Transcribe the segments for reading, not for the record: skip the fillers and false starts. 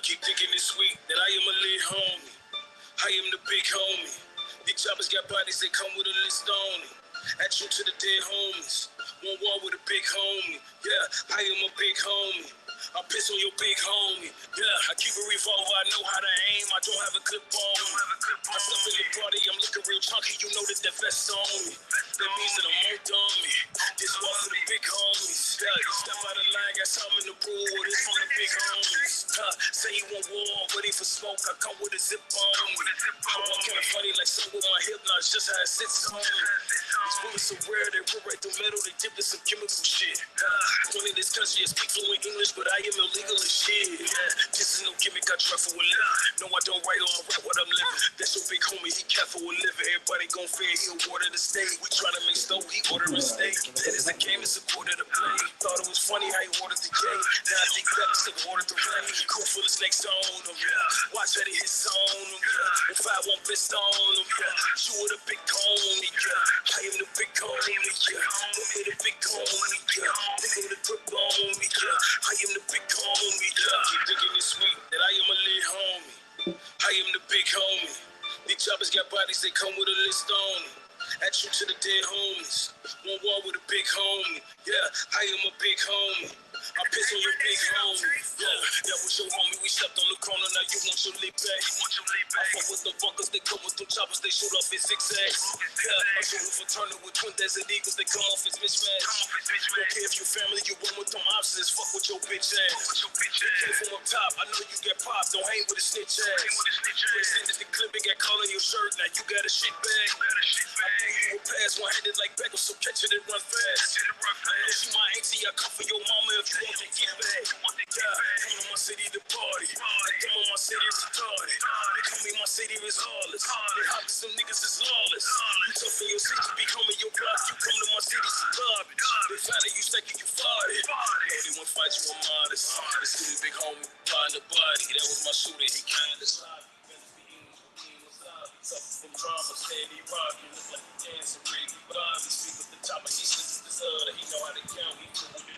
keep thinking it's sweet that I am a little homie. I am the big homie. These choppers got bodies, they come with a list on it. At you to the dead homies. One wall with a big homie. Yeah, I am a big homie. I piss on your big homie. Yeah, I keep a revolver, I know how to aim. I don't have a clip on me. I step in the party, I'm looking real chunky. You know that the vest on me. That means that I'm on dummy. This one for the big homies. Yeah, you step out of line, got something in the pool. This from the big homies. Say you want war, ready for smoke. I come with a zip on me. I walk kinda funny like some with my hip. Now it's just how it sits on me. These bullets are rare, they rip right through metal. They dip in some chemical shit. One in this country, I speak fluent English, but I am illegal as shit. This is no gimmick, I trifle with living. No, I don't write or I rap what I'm living. That's your big homie, he careful with living. Everybody gon' fear, he'll water the state. We tryna make stove, he order a steak. That is a game, it's a quarter to play. Thought it was funny how he ordered the game. Now I think that is the water to rain. Cool full of snakes on him, yeah. Watch how they hit on him, yeah. If I want fist on him, yeah. You were the big homie, yeah. I am the big homie, yeah. Don't be the big homie, yeah. Think of the grip on me, yeah. I am the big homie, yeah. Keep thinking it's sweet that I am a little homie. I am the big homie. These choppers got bodies, they come with a list on it. At you to the dead homies. One wall with a big homie. Yeah, I am a big homie. I piss on your big homie. Yeah, that was your homie. We slept on the corner. Now you want your lip back. I fuck with the bunkers. They come with them choppers. They shoot off in zigzags. Yeah, I'm shooting fraternal with twin desert eagles. They come off as mismatch. Don't care if you family. You run with them options. Fuck with your bitch ass. Came from up top. I know you get popped. Don't hang with a snitch ass. You extended the clip and got call in your shirt. Now you got a shit bag. I threw you a pass one-handed like Beckham, so catch it and run fast. I know she my auntie. I come for your mama if you want to get back. Yeah, come to my city to party. I come on my city retarded. They call me my city is lawless. They hop to some niggas is lawless. You tough in your city, becoming your block. You come to my city, some garbage. They find you second, you farted. They won't fight you, I'm modest. This city big homie, find the body. That was my shooter, he kinda sloppy. From drama, steady rockin', look like a dancer, Ricky Bobby. Speak with the top, he slips with his other. He know how to count, he cool with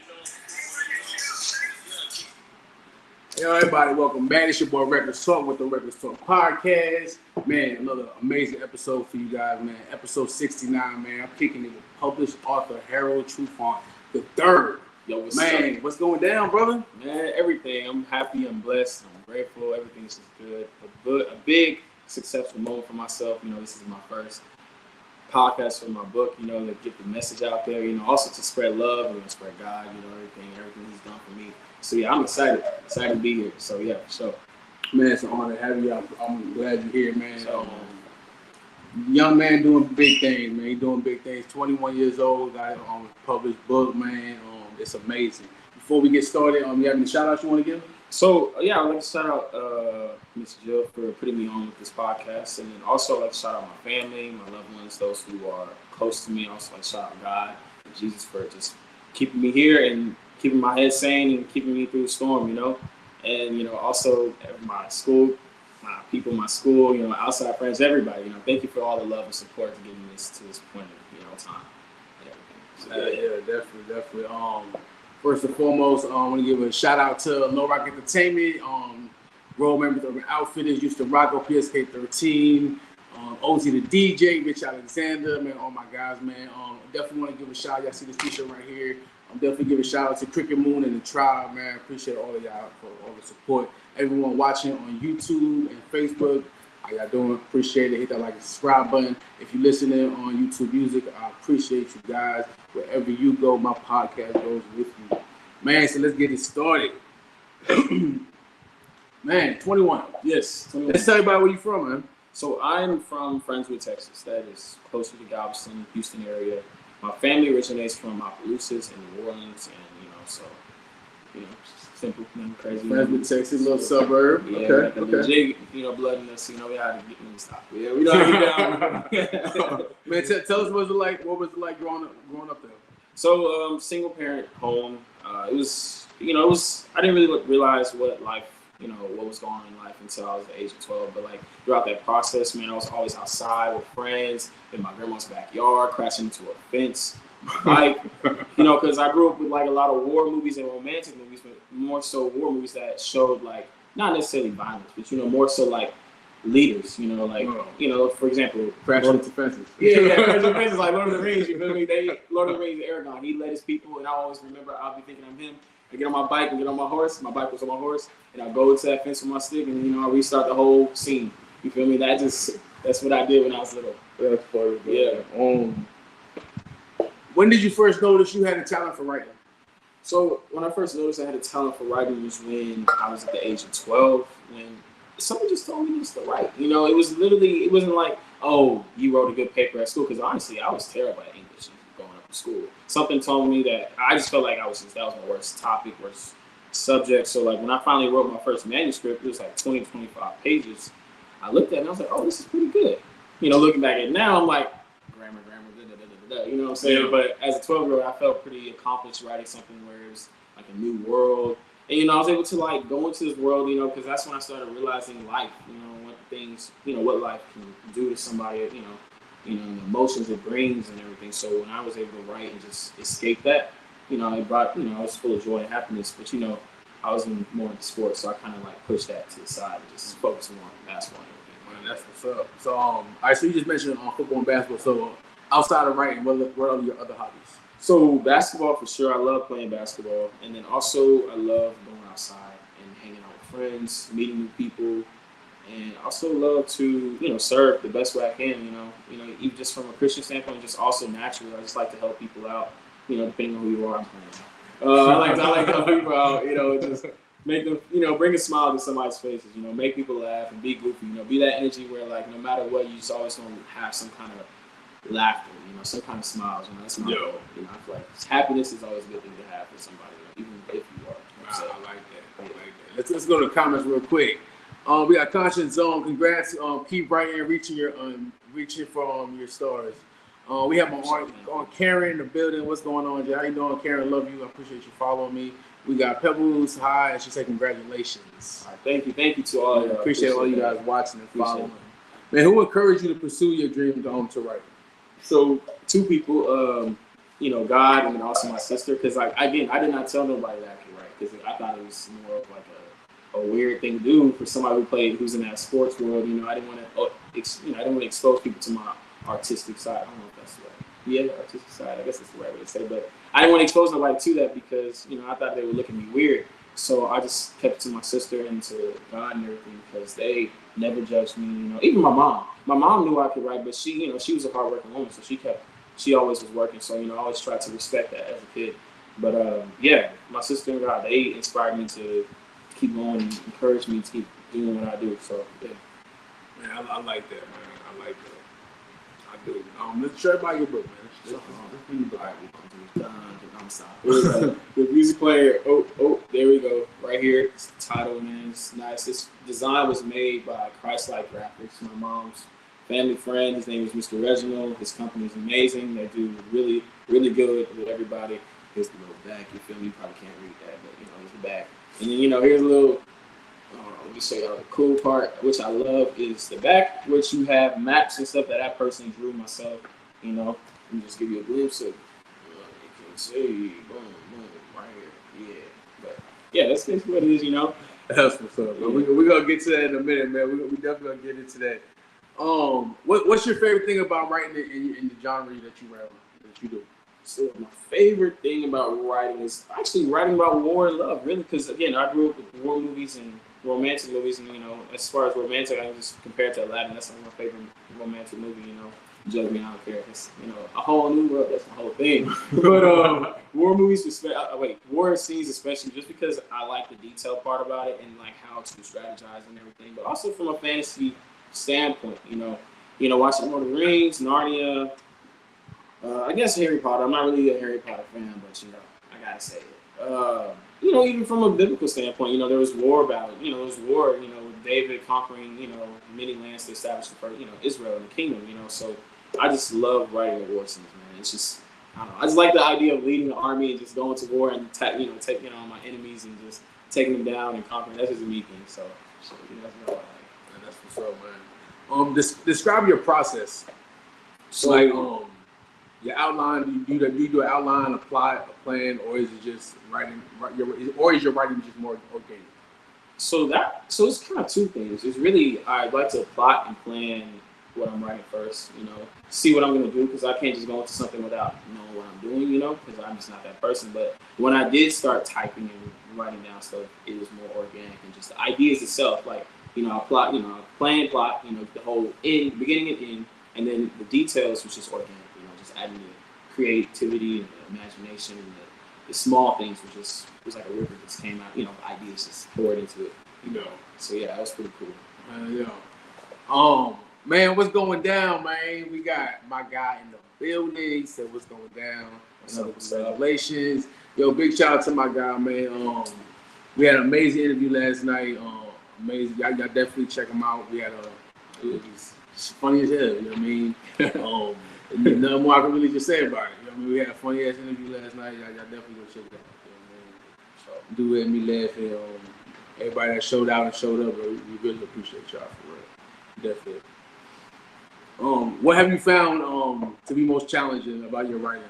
it. Yo, everybody, welcome back. It's your boy Record Talk with the Record Talk podcast. Man, another amazing episode for you guys, man. Episode 69, man. I'm kicking it with published author Harold Trufant III. Yo, what's man, up? What's going down, brother? Man, everything. I'm happy, I'm blessed, I'm grateful. Everything's just good. A big successful moment for myself. You know, this is my first podcast for my book, you know, to get the message out there, you know, also to spread love and spread God, you know, everything he's done for me. So yeah, I'm excited to be here. So yeah, for sure. Man, it's an honor to have you. I'm glad you're here, man. So, young man doing big things, man. He's doing big things. 21 years old, got a published book, man. It's amazing. Before we get started, you have any shout outs you want to give? So yeah, I'd like to shout out Miss Jill for putting me on with this podcast, and then also I'd like to shout out my family, my loved ones, those who are close to me. Also like to shout out God and Jesus for just keeping me here and keeping my head sane and keeping me through the storm, you know. And you know, also my school, my people, my school, you know, outside friends, everybody. You know, thank you for all the love and support to getting me to this point of, you know, time and everything. So, Yeah, definitely. First and foremost, I want to give a shout out to No Rock Entertainment, role members of the Outfitters, used to rock PSK 13, Ozzy the DJ, Rich Alexander, man, all my guys, man. Definitely want to give a shout out. Y'all see this t-shirt right here. Definitely give a shout out to Cricket Moon and the Tribe, man. Appreciate all of y'all for all the support. Everyone watching on YouTube and Facebook, how y'all doing? Appreciate it. Hit that like and subscribe button. If you're listening on YouTube Music, I appreciate you guys. Wherever you go, my podcast goes with you. Man, so let's get it started. Man, 21. yes, 21. Let's tell everybody where you from, man. So I'm from Friendswood, Texas. That is closer to Galveston, Houston area. My family originates from Opelousas and New Orleans, and you know, so you know, simple, nothing crazy. Friendswood, Texas, little suburb. Yeah, Okay. Legit, you know, blood in us. You know, we had to get me stopped. Yeah, we don't get down. Man, tell us what was it like growing up there? So, single parent home. It was, you know, I didn't really realize what life, you know, what was going on in life until I was the age of 12. But like throughout that process, man, I was always outside with friends in my grandma's backyard, crashing into a fence. Like, you know, because I grew up with like a lot of war movies and romantic movies, but more so war movies that showed like not necessarily violence, but more so like leaders. For example, Crash into fences. Yeah, Crash into fences like Lord of the Rings. You feel me? Lord of the Rings, Aragorn. He led his people, and I always remember. I'll be thinking I'm him. I get on my bike and get on my horse. My bike was on my horse, and I go into that fence with my stick, and I restart the whole scene. You feel me? That's what I did when I was little. That's funny. Yeah. When did you first notice you had a talent for writing? So when I first noticed I had a talent for writing was when I was at the age of 12, when someone just told me just to write. It wasn't like, oh, you wrote a good paper at school, because honestly, I was terrible at English going up to school. Something told me that I just felt like that was my worst topic, worst subject. So like when I finally wrote my first manuscript, it was like 20, 25 pages. I looked at it and I was like, oh, this is pretty good. Looking back at it now, I'm like, grammar, you know what I'm saying? Yeah. But as a 12-year-old, I felt pretty accomplished writing something where it was like a new world. And, I was able to like go into this world, because that's when I started realizing life, what things, what life can do to somebody, the emotions it brings and everything. So when I was able to write and just escape that, it brought, I was full of joy and happiness. But, I was more into sports, so I kind of like pushed that to the side and just focused more on basketball and everything. Man, that's what's up. So, all right, so you just mentioned football and basketball. So, outside of writing, what are your other hobbies? So basketball for sure. I love playing basketball, and then also I love going outside and hanging out with friends, meeting new people, and also love to serve the best way I can. Even just from a Christian standpoint, just also naturally, I just like to help people out. Depending on who you are, I'm playing. I like to help people out. Just make them, bring a smile to somebody's faces. Make people laugh and be goofy. Be that energy where like no matter what, you just always gonna have some kind of laughter, some kind of smiles. That's my goal. I feel like happiness is always a good thing to have for somebody, even if you are. So, I like that. Let's go to the comments real quick. We got Conscience Zone. Congrats. Keep writing and reaching for your stars. We have my on Karen in the building. What's going on, Jay? How you doing, Karen? Love you. I appreciate you following me. We got Pebbles. Hi, and she said congratulations. All right, thank you to all. I appreciate all you guys watching and following. Man, who encouraged you to pursue your dream to write? So 2 people, God and then also my sister. Because I did not tell nobody that I could write, because I thought it was more of like a weird thing to do for somebody who's in that sports world. I didn't want to expose people to my artistic side. I don't know if that's right. Yeah, the artistic side. I guess that's the right way to say it. But I didn't want to expose nobody to that because I thought they would look at me weird. So I just kept it to my sister and to God and everything, because they never judged me. Even my mom. My mom knew I could write, but she was a hardworking woman, so she always was working. So I always tried to respect that as a kid. But my sister and God, they inspired me to keep going and encouraged me to keep doing what I do. So yeah. Man, I like that, man. I like that. I do. Let's share about your book, man. I'm sorry. The music player. Oh, there we go. Right here. It's the title, man. It's nice. This design was made by Christ-like Graphics. My mom's family friend. His name is Mr. Reginald. His company is amazing. They do really, really good with everybody. Here's the little back. You feel me? You probably can't read that, but here's the back. And then here's a little. Let me show y'all the cool part, which I love, is the back, which you have maps and stuff that I personally drew myself. Let me just give you a glimpse of. You can see, boom, right here. Yeah, but yeah, that's what it is. That's what's up. Yeah. We're gonna get to that in a minute, man. We definitely gonna get into that. What's your favorite thing about writing in the genre that you do? So my favorite thing about writing is actually writing about war and love, really, because again, I grew up with war movies and romantic movies, and as far as romantic, I just compare it to Aladdin. That's my favorite romantic movie. Judge me, I don't care. It's a whole new world. That's the whole thing. But war movies, war scenes especially, just because I like the detail part about it and like how to strategize and everything. But also from a fantasy standpoint, watching Lord of the Rings, Narnia. I guess Harry Potter. I'm not really a Harry Potter fan, but I gotta say it. Even from a biblical standpoint, there was war battle. There was war. With David conquering, many lands to establish the first, Israel and the kingdom. So I just love writing the war scenes, man. It's just, I don't know. I just like the idea of leading an army and just going to war and taking on my enemies and just taking them down and conquering. That's just a me thing. So that's what I like. Man, that's what's up, man. Describe your process. So your outline. Do you do an outline, a plot, a plan, or is it just writing? Or is your writing just more organic? So it's kind of two things. It's really, I like to plot and plan what I'm writing first, see what I'm going to do, because I can't just go into something without knowing what I'm doing, because I'm just not that person. But when I did start typing and writing down stuff, it was more organic and just the ideas itself. Like, I plot, I plan, plot, the whole beginning and end, and then the details was just organic, just adding the creativity and the imagination and the small things was like a river just came out, ideas just poured into it, So yeah, that was pretty cool. Man, what's going down, man? We got my guy in the building. He said, "What's going down?" Congratulations. Yo, big shout out to my guy, man. We had an amazing interview last night. Amazing. Y'all definitely check him out. We had it was funny as hell, you know what I mean? Nothing more I can really just say about it. You know what I mean? We had a funny ass interview last night. Y'all definitely go check it out. You know what I mean? So, do let me laugh. Everybody that showed out and showed up, we really appreciate y'all for real. Definitely. What have you found to be most challenging about your writing?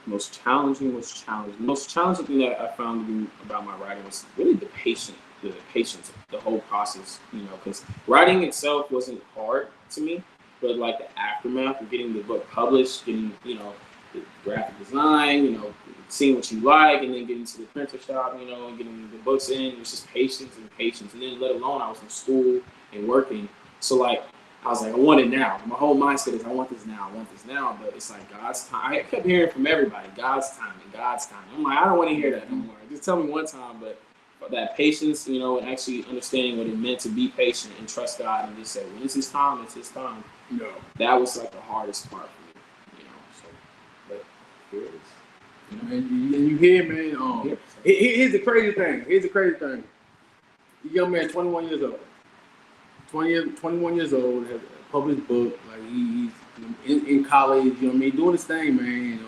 Most challenging thing that I found to be about my writing was really the patience, the whole process, because writing itself wasn't hard to me, but like the aftermath of getting the book published, getting, the graphic design, seeing what you like, and then getting to the printer shop, and getting the books in, it was just patience. And then let alone I was in school and working. So like, I was like, I want it now. My whole mindset is I want this now. But it's like God's time. I kept hearing from everybody, God's timing. I'm like, I don't want to hear that no more. Just tell me one time. But that patience, and actually understanding what it meant to be patient and trust God and just say, when it's His time, it's His time. That was like the hardest part for me. So, but here it is. And you hear, man. Here's the crazy thing. The young man, 21 years old. 21 years old, has a published book. Like he's in college, you know what I mean, doing his thing, man.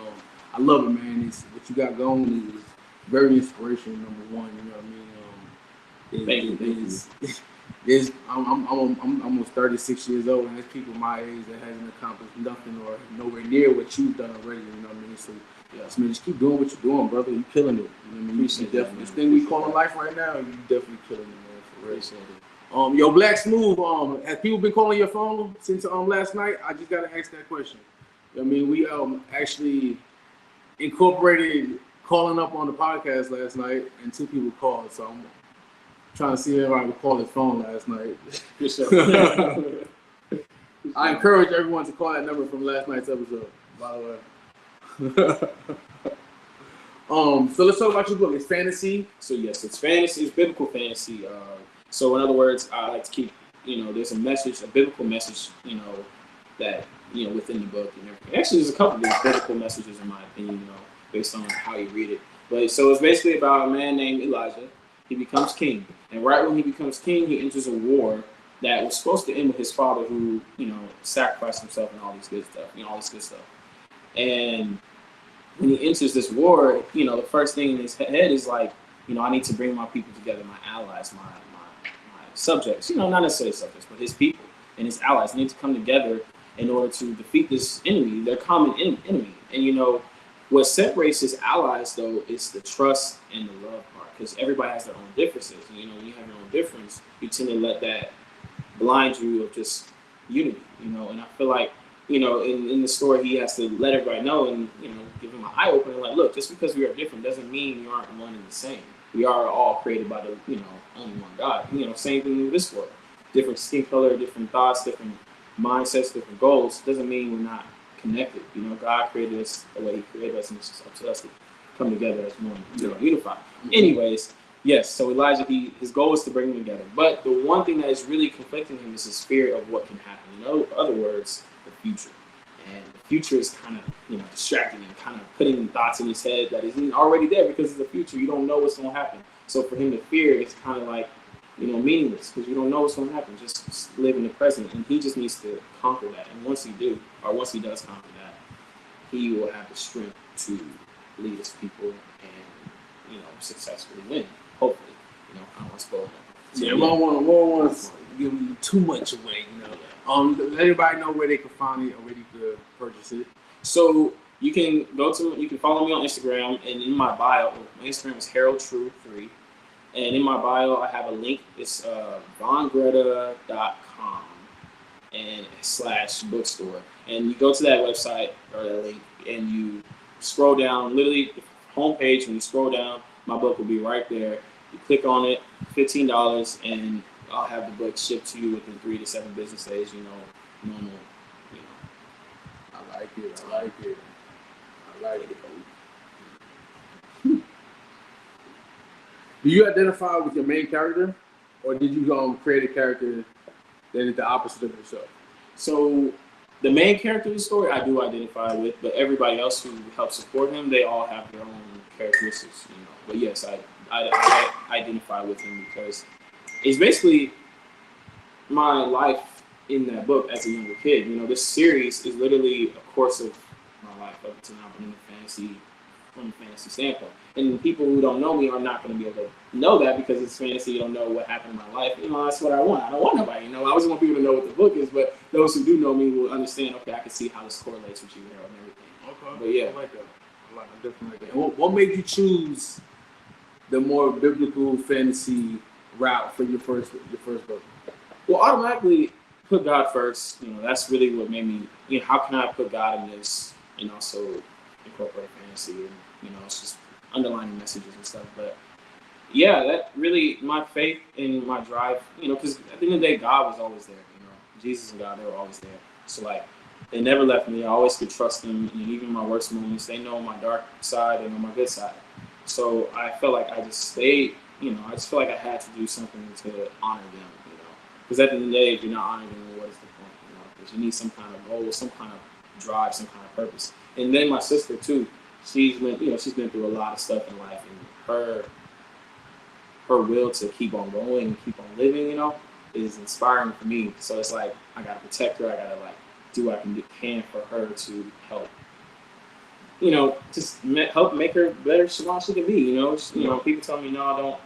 I love it, man. It's what you got going is very inspirational. Number one, you know what I mean. I'm almost 36 years old, and there's people my age that hasn't accomplished nothing or nowhere near what you've done already. You know what I mean. So man, just keep doing what you're doing, brother. You're killing it. You know what I mean. Definitely, this thing we call life right now, you definitely killing it, man. For real. Yo, Black Smooth, has people been calling your phone since last night? I just gotta ask that question. I mean, we actually incorporated calling up on the podcast last night, and 2 people called, so I'm trying to see if I would call his phone last night. I encourage everyone to call that number from last night's episode, by the way. So let's talk about your book. It's fantasy. So yes, it's fantasy. It's biblical fantasy. So in other words, I like to keep, there's a biblical message, that, within the book and everything. Actually, there's a couple of biblical messages in my opinion, based on how you read it. But so it's basically about a man named Elijah. He becomes king. And right when he becomes king, he enters a war that was supposed to end with his father who, sacrificed himself and all this good stuff. And when he enters this war, the first thing in his head is like, I need to bring my people together, my allies, my subjects, not necessarily subjects, but his people and his allies need to come together in order to defeat this enemy, their common enemy. And what separates his allies, though, is the trust and the love part, because everybody has their own differences. And, when you have your own difference, you tend to let that blind you of just unity, and I feel like, in the story, he has to let everybody know and, give them an eye opener, like, look, just because we are different doesn't mean we aren't one and the same. We are all created by the, only one God. Same thing with this world. Different skin color, different thoughts, different mindsets, different goals. Doesn't mean we're not connected. God created us the way He created us, and it's just up to us to come together as one, unified. Anyways, yes. So Elijah, his goal is to bring them together. But the one thing that is really conflicting him is his fear of what can happen. In other words, the future. And the future is kind of, distracting him, kind of putting thoughts in his head that isn't already there because of the future. You don't know what's going to happen. So for him to fear, it's kind of like, meaningless because you don't know what's going to happen. Just live in the present. And he just needs to conquer that. And once he does conquer that, he will have the strength to lead his people and, successfully win. Hopefully. I don't want to spoil that. So, I don't want to give you too much away, Let everybody know where they can find it or where you could purchase it. So you can follow me on Instagram, and in my bio, my Instagram is Harold Trufant III, And in my bio, I have a link. It's vongreta.com and /bookstore. And you go to that website or that link and you scroll down, literally the homepage, when you scroll down, my book will be right there. You click on it, $15, and I'll have the book shipped to you within 3 to 7 business days, normal, I like it. I like it. I like it. Do you identify with your main character, or did you create a character that is the opposite of yourself? So the main character of the story I do identify with, but everybody else who helps support him, they all have their own characteristics, But yes, I identify with him because it's basically my life in that book as a younger kid. This series is literally a course of my life up to now, but from a fantasy standpoint. And people who don't know me are not going to be able to know that because it's fantasy. You don't know what happened in my life. That's what I want. I don't want nobody. I always want people to know what the book is, but those who do know me will understand, okay, I can see how this correlates with you, Harold, and everything. Okay. But yeah. I like that. I definitely like that. And what made you choose the more biblical fantasy route for your first book? Well, automatically put God first. That's really what made me, how can I put God in this and also incorporate fantasy and, it's just underlining messages and stuff. But yeah, that really, my faith and my drive, because at the end of the day, God was always there, Jesus and God, they were always there. So like, they never left me. I always could trust them. And even in my worst moments, they know my dark side, they know my good side. So I felt like I just stayed, I just feel like I had to do something to honor them, because at the end of the day, if you're not honoring them, what is the point, because you need some kind of goal, some kind of drive, some kind of purpose. And then my sister too, she's been through a lot of stuff in life, and her will to keep on going and keep on living, is inspiring for me. So it's like, I gotta protect her, I gotta do what I can for her to help, just help make her better she can be, people tell me, no,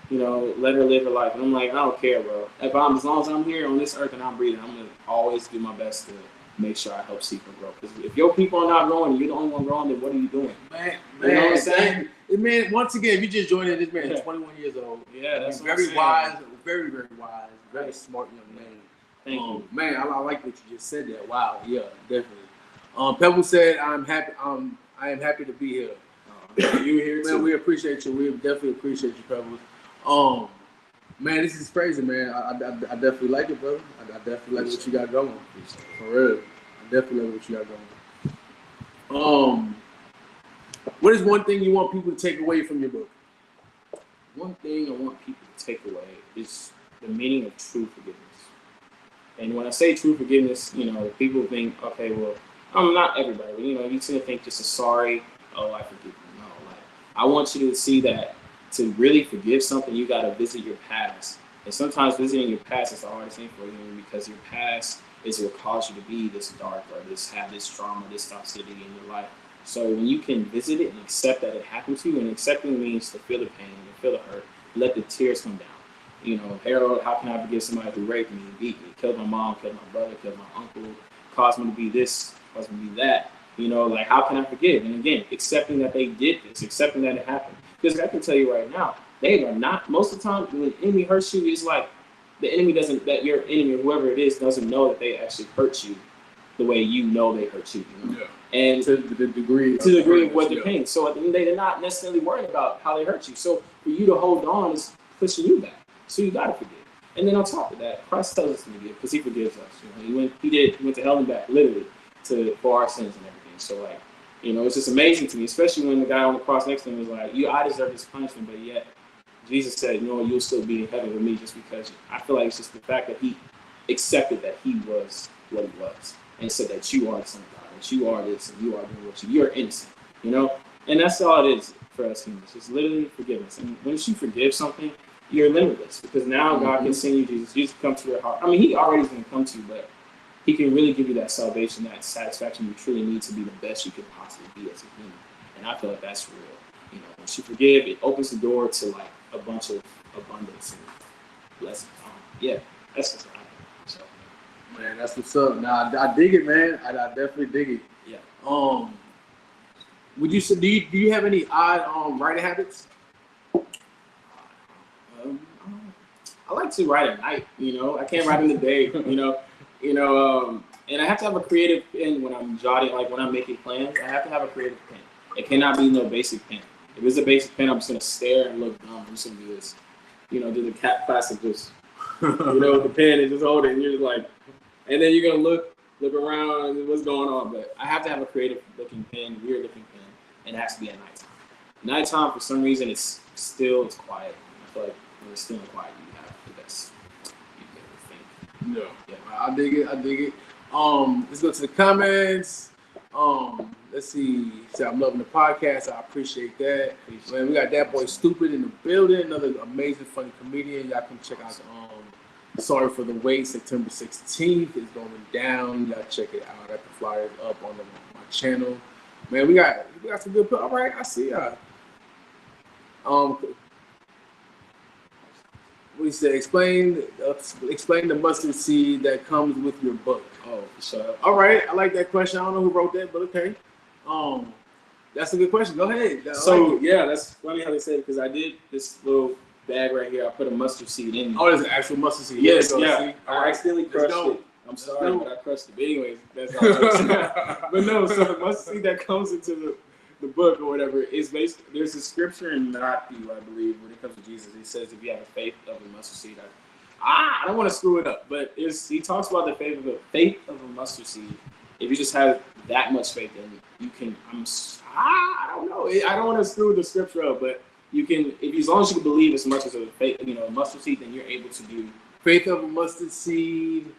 don't, let her live her life. And I'm like, I don't care, bro. As long as I'm here on this earth and I'm breathing, I'm gonna always do my best to make sure I help see her grow. Because if your people are not growing, you're the only one growing, then what are you doing? Man, you know what I'm saying? Man, once again, if you just joined in, this man is 21 years old. Yeah, that's very wise, very, very wise, very smart young man. Thank you. Man, I like that you just said that. Wow, yeah, definitely. Pebble said, I am happy to be here. You here too? Man, we appreciate you. We definitely appreciate you, Pebble. Man, this is crazy, man. I definitely like it, brother. I definitely like what you got going. For real. I definitely like what you got going. What is one thing you want people to take away from your book? One thing I want people to take away is the meaning of true forgiveness. And when I say true forgiveness, people think, okay, well, not everybody, but you tend to think just a sorry, oh, I forgive you. No, I want you to see that to really forgive something, you got to visit your past. And sometimes visiting your past is the hardest thing for you because your past is what caused you to be this dark or have this trauma, this toxicity in your life. So when you can visit it and accept that it happened to you, and accepting means to feel the pain, to feel the hurt, let the tears come down. Harold, how can I forgive somebody who raped me, beat me, killed my mom, killed my brother, killed my uncle, caused me to be this, caused me to be that? How can I forgive? And again, accepting that they did this, accepting that it happened. Because I can tell you right now, they are not, most of the time when the enemy hurts you, it's like the enemy that your enemy, whoever it is, doesn't know that they actually hurt you the way you know they hurt you. Yeah. And to the degree of what they're paying. So at the end of the day, they're not necessarily worried about how they hurt you. So for you to hold on is pushing you back. So you got to forgive. And then on top of that, Christ tells us to forgive because he forgives us. He went to hell and back, literally, for our sins and everything. So it's just amazing to me, especially when the guy on the cross next to him was like, I deserve this punishment, but yet Jesus said, you'll still be in heaven with me just because. I feel like it's just the fact that he accepted that he was what he was and said that you are the son of God, that you are this and you are doing what you're innocent, And that's all it is for us humans. It's literally forgiveness. And once you forgive something, you're limitless because now God can send you Jesus. Jesus come to your heart. I mean, he already is going to come to you, but he can really give you that salvation, that satisfaction you truly need to be the best you could possibly be as a human. And I feel like that's real. Once you forgive, it opens the door to a bunch of abundance and blessings. That's just what I think. So, man, that's what's up. Now I dig it, man. I definitely dig it. Yeah. Would you say do you have any odd writing habits? I like to write at night. I can't write in the day. And I have to have a creative pen when I'm jotting, like when I'm making plans. I have to have a creative pen. It cannot be no basic pen. If it's a basic pen, I'm just gonna stare and look dumb. I'm just gonna do this. Do the cat classic, just with the pen and just hold it, and you're just like, and then you're gonna look around and what's going on. But I have to have a creative looking pen, weird looking pen, and it has to be at nighttime. Nighttime, for some reason, it's quiet. I feel like when it's still quiet, you have the best. You get to think. Yeah. I dig it. Let's go to the comments. Let's see. So I'm loving the podcast. I appreciate that. Man, we got that boy Stupid in the building. Another amazing, funny comedian. Y'all can check out. Sorry for the Wait. September 16th is going down. Y'all check it out. I got the flyers up on my channel. Man, we got some good. All right, I see y'all. We said explain the mustard seed that comes with your book. Oh, for sure. All right, I like that question. I don't know who wrote that, but okay. That's a good question. Go ahead. That's funny how they said it, because I did this little bag right here. I put a mustard seed in. Oh, there's an actual mustard seed. Yes, yeah. I accidentally crushed it. I'm sorry, but I crushed it. But anyways, that's all. But no, so the mustard seed that comes into the book or whatever is basically, there's a scripture in Matthew, I believe, when it comes to Jesus. He says, if you have a faith of a mustard seed, I don't want to screw it up, but he talks about the faith of a mustard seed. If you just have that much faith, then you can. I don't know. I don't want to screw the scripture up, but you can. As long as you can believe as much as a faith, mustard seed, then you're able to do faith of a mustard seed.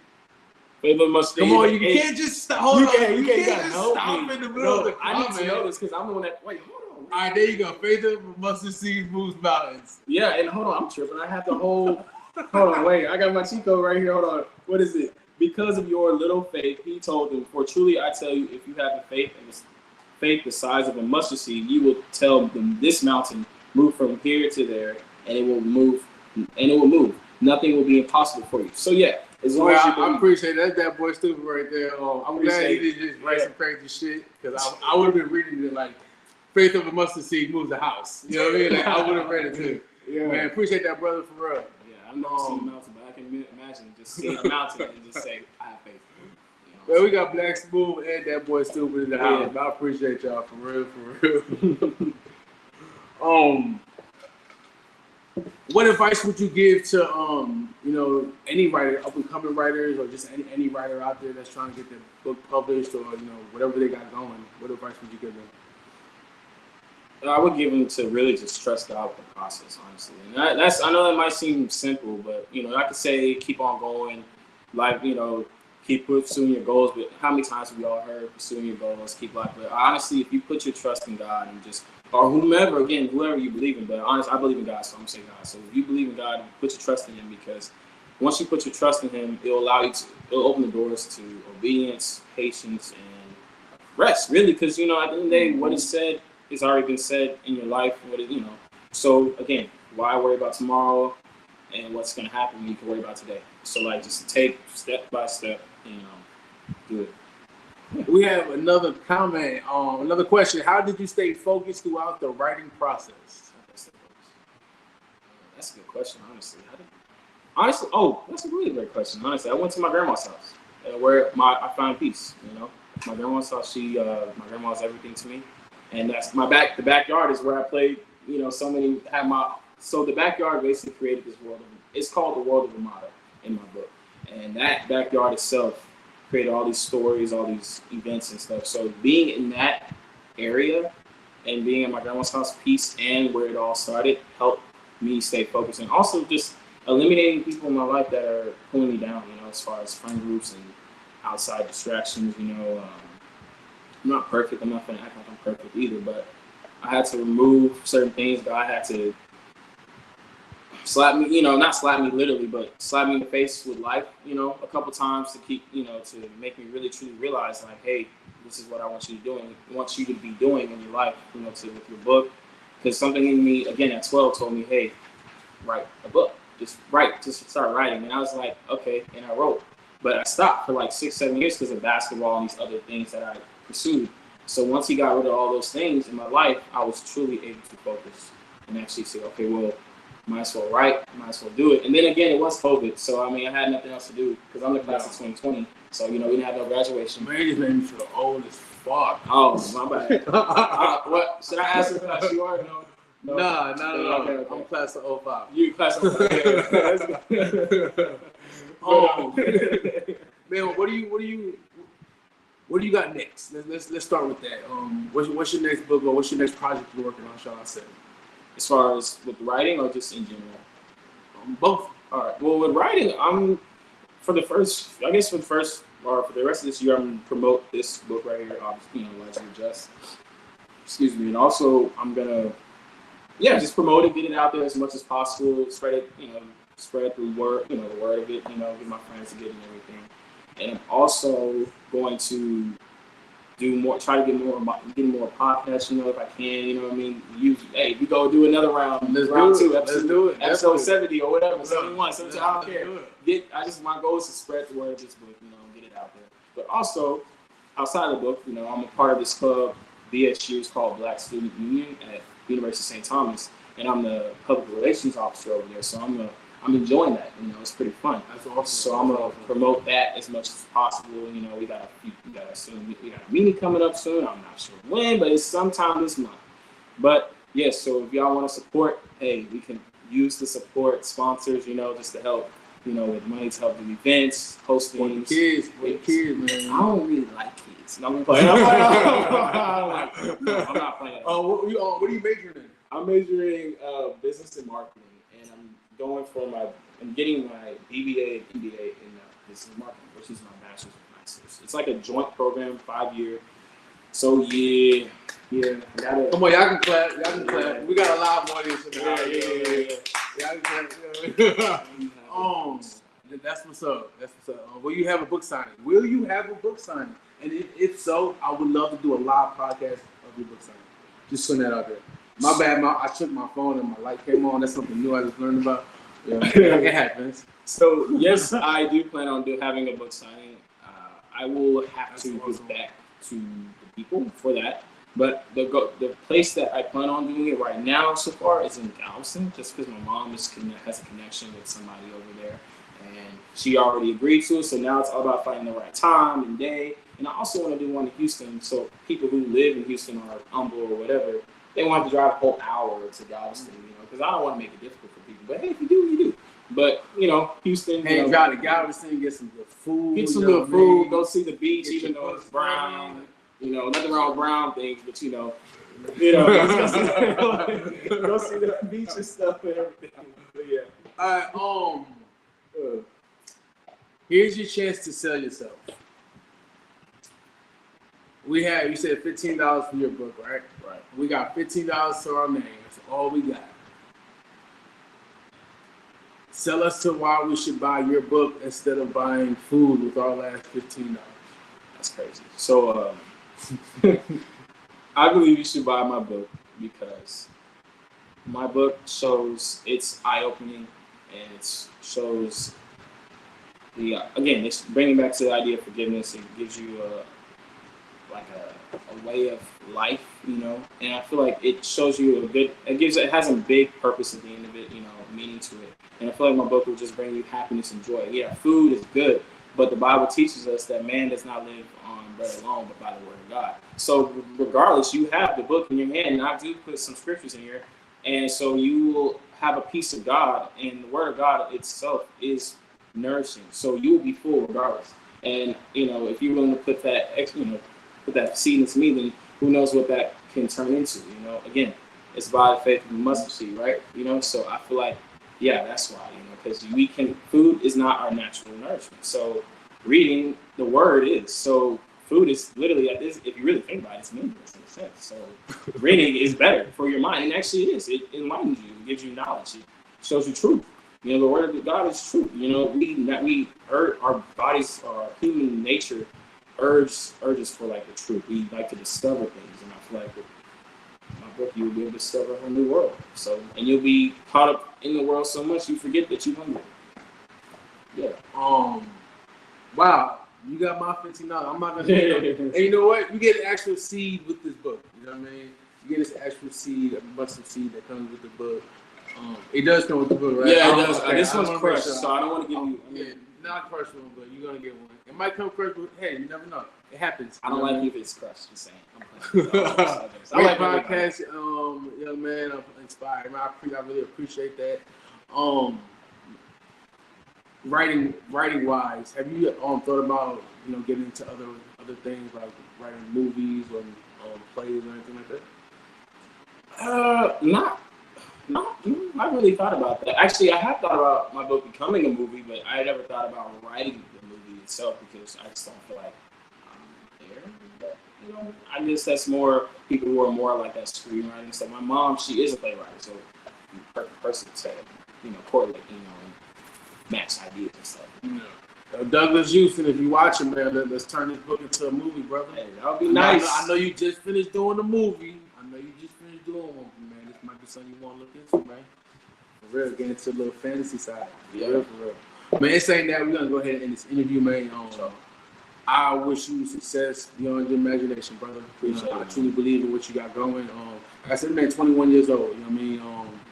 Faith of a mustard seed. Come on, you can't just stop. Hold on. You can't just stop in the middle of the I need to know this because I'm the one that. Wait, hold on. All right, there you go. Faith of a mustard seed moves mountains. Yeah, and hold on, I'm tripping. I have the whole. Hold on, wait. I got my cheat code right here. Hold on. What is it? Because of your little faith, he told them, for truly I tell you, if you have a faith the size of a mustard seed, you will tell them this mountain, move from here to there, and it will move. Nothing will be impossible for you. So yeah, as long as you believe. I appreciate that boy Stupid right there. I'm glad he didn't just write some crazy shit, because I would have been reading it like faith of a mustard seed moves the house. You know what I mean? Like, I would have read it too. Yeah. Man, appreciate that, brother, for real. I've never seen a mountain, but I can imagine just seeing a mountain and just say, I have faith. Well, we got Black Smooth and that boy Stupid in the house. I appreciate y'all for real. What advice would you give to any writer, up and coming writers, or just any writer out there that's trying to get their book published, or whatever they got going? What advice would you give them? I would give them to really just trust out the process, honestly. And I know that might seem simple, but I could say keep on going, like keep pursuing your goals. But how many times have we all heard pursuing your goals, keep life? But honestly, if you put your trust in God and or whoever you believe in, but honestly, I believe in God, so I'm saying God. So if you believe in God, put your trust in Him, because once you put your trust in Him, it'll open the doors to obedience, patience, and rest. Really, because at the end of the day, what is said. It's already been said in your life. So again, why worry about tomorrow and what's going to happen when you can worry about today? So just take step by step and do it. We have another comment, another question. How did you stay focused throughout the writing process? That's a good question, honestly. That's a really great question. Honestly, I went to my grandma's house where I found peace. My grandma's house. My grandma's everything to me. And that's the backyard is where I played, so the backyard basically created this world. It's called the world of Ramada in my book. And that backyard itself created all these stories, all these events and stuff. So being in that area and being at my grandma's house, peace, and where it all started, helped me stay focused. And also just eliminating people in my life that are pulling me down, as far as friend groups and outside distractions, I'm not perfect. I'm not going to act like I'm perfect either, but I had to remove certain things. God had to slap me, not slap me literally, but slap me in the face with life, a couple times to keep, to make me really truly realize, like, hey, this is what I want you to do, and I want you to be doing in your life, with your book. Because something in me, again, at 12 told me, hey, write a book. Just start writing. And I was like, okay, and I wrote. But I stopped for 6-7 years because of basketball and these other things that I pursued. So once he got rid of all those things in my life, I was truly able to focus and actually say, okay, well, might as well write, might as well do it. And then again, it was COVID, so I mean, I had nothing else to do because I'm the class of 2020. So we didn't have no graduation. Man, you just made me feel old as fuck. Oh, my bad. What should I ask if you are? No. Nah, not at all. Okay. I'm class of 05. You class of 05. Man, what do you got next? Let's start with that. What's your next book or what's your next project you're working on? Shall I say? As far as with writing or just in general? Both. All right. Well, with writing, for the rest of this year, I'm gonna promote this book right here, Largely Just. Excuse me, and also I'm gonna, just promote it, get it out there as much as possible, spread it, spread the word, the word of it, get my friends to get it and everything. And I'm also going to try to get more podcasts, if I can, we go do another round. Round 2, episode 70 or whatever, 71, sometimes I don't care. My goal is to spread the word of this book, get it out there. But also, outside of the book, I'm a part of this club, BSU, it's called Black Student Union at University of St. Thomas, and I'm the public relations officer over there, so I'm enjoying that. It's pretty fun. That's awesome. So I'm gonna promote that as much as possible. We got a meeting coming up soon. I'm not sure when, but it's sometime this month. But yes, so if y'all want to support, hey, we can use the support sponsors, just to help, with money to help do events, hosting. For the kids, man. I don't really like kids. No, I'm playing. I'm not playing. What are you majoring in? I'm majoring business and marketing, and I'm getting my BBA and MBA in business and marketing, which is my bachelor's and master's. It's like a joint program, 5-year. So yeah. Come on, y'all can clap. We got a live audience in the house. Y'all can clap. That's what's up. Will you have a book signing? And if so, I would love to do a live podcast of your book signing. Just putting that out there. My bad, I took my phone and my light came on. That's something new I just learned about. It happens. So yes, I do plan on having a book signing. I will have to give back to the people for that. But the place that I plan on doing it right now so far is in Galveston, just because my mom has a connection with somebody over there. And she already agreed to it, so now it's all about finding the right time and day. And I also want to do one in Houston, so people who live in Houston or Humble or whatever, they want to drive a whole hour to Galveston, because I don't want to make it difficult for people. But hey, if you do, you do. But, Houston. Hey, drive to Galveston, get some good food. Get some good food, go see the beach, even though it's brown. Nothing wrong with brown things, but go see the beach and stuff and everything. But yeah. All right, here's your chance to sell yourself. You said $15 for your book, right? Right. We got $15 to our name. That's all we got. Sell us to why we should buy your book instead of buying food with our last $15. That's crazy. So, I believe you should buy my book because my book shows it's eye-opening and it shows it's bringing back to the idea of forgiveness. It gives you a way of life, and I feel like it shows you it has a big purpose at the end of it, meaning to it. And I feel like my book will just bring you happiness and joy. Yeah, food is good, but the Bible teaches us that man does not live on bread alone, but by the word of God. So regardless, you have the book in your hand, and I do put some scriptures in here, and so you will have a piece of God, and the word of God itself is nourishing. So you will be full regardless. And if you're willing to put that seed into me, then who knows what that can turn into? Again, it's by the faith of the mustard seed, right? So I feel like, that's why, because food is not our natural nourishment. So reading the word is. So food is literally, if you really think about it, it's meaningless in a sense. So reading is better for your mind, and actually it is. It enlightens you, it gives you knowledge, it shows you truth. The word of God is truth. Our bodies, our human nature urges for the truth. We like to discover things, and I feel like with my book you'll be able to discover a new world. So, and you'll be caught up in the world so much you forget that you're hungry. Yeah. Wow, you got my $15. I'm not gonna. And you know what? You get an actual seed with this book. You know what I mean? You get this actual seed, a mustard seed that comes with the book. It does come with the book, right? Yeah, it does. Okay. This one's wanna crushed, make sure. so I don't want to give you. Yeah, not crushed one, but you're gonna get one. It might come crushed, but hey, you never know. It happens. I don't like you if it's crushed. Just saying. I Great like podcast, young man. I'm inspired. Man, I really appreciate that. Writing wise, have you thought about getting into other things like writing movies or plays or anything like that? I really thought about that. Actually, I have thought about my book becoming a movie, but I never thought about writing the movie itself because I just don't feel like I'm there. But, I guess that's more people who are more like that screenwriting stuff. My mom, she is a playwright, so I'm the perfect person to correlate, and match ideas and stuff. Douglas Houston, if you're watching, man, let's turn this book into a movie, brother. Hey, that would be nice. I know you just finished doing the movie. One, man. This might be something you want to look into, man. For real, get into a little fantasy side. Yeah, for real. Man, it's saying that we're gonna go ahead and end this interview, man. I wish you success beyond your imagination, brother. I truly believe in what you got going. Like I said, man, 21 years old. You know what I mean?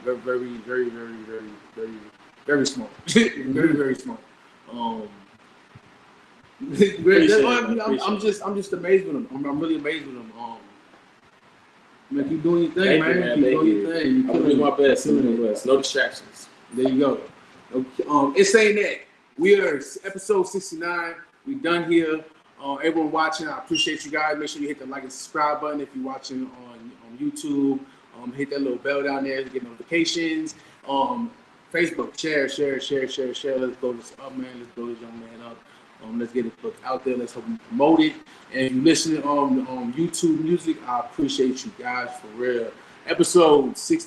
Very, very, very, very, very, very, very smart. Very, very smart. I'm just amazed with him. I'm really amazed with him. Man, keep doing your thing, man. Keep doing your thing. I'm doing my best. No distractions. There you go. It's saying that we are episode 69. We done here. Everyone watching, I appreciate you guys. Make sure you hit the like and subscribe button if you're watching on YouTube. Hit that little bell down there to get notifications. Facebook, share. Let's blow this up, man. Let's blow this young man up. Let's get it out there. Let's help him promote it. And if you're listening on YouTube Music, I appreciate you guys for real. Episode 69.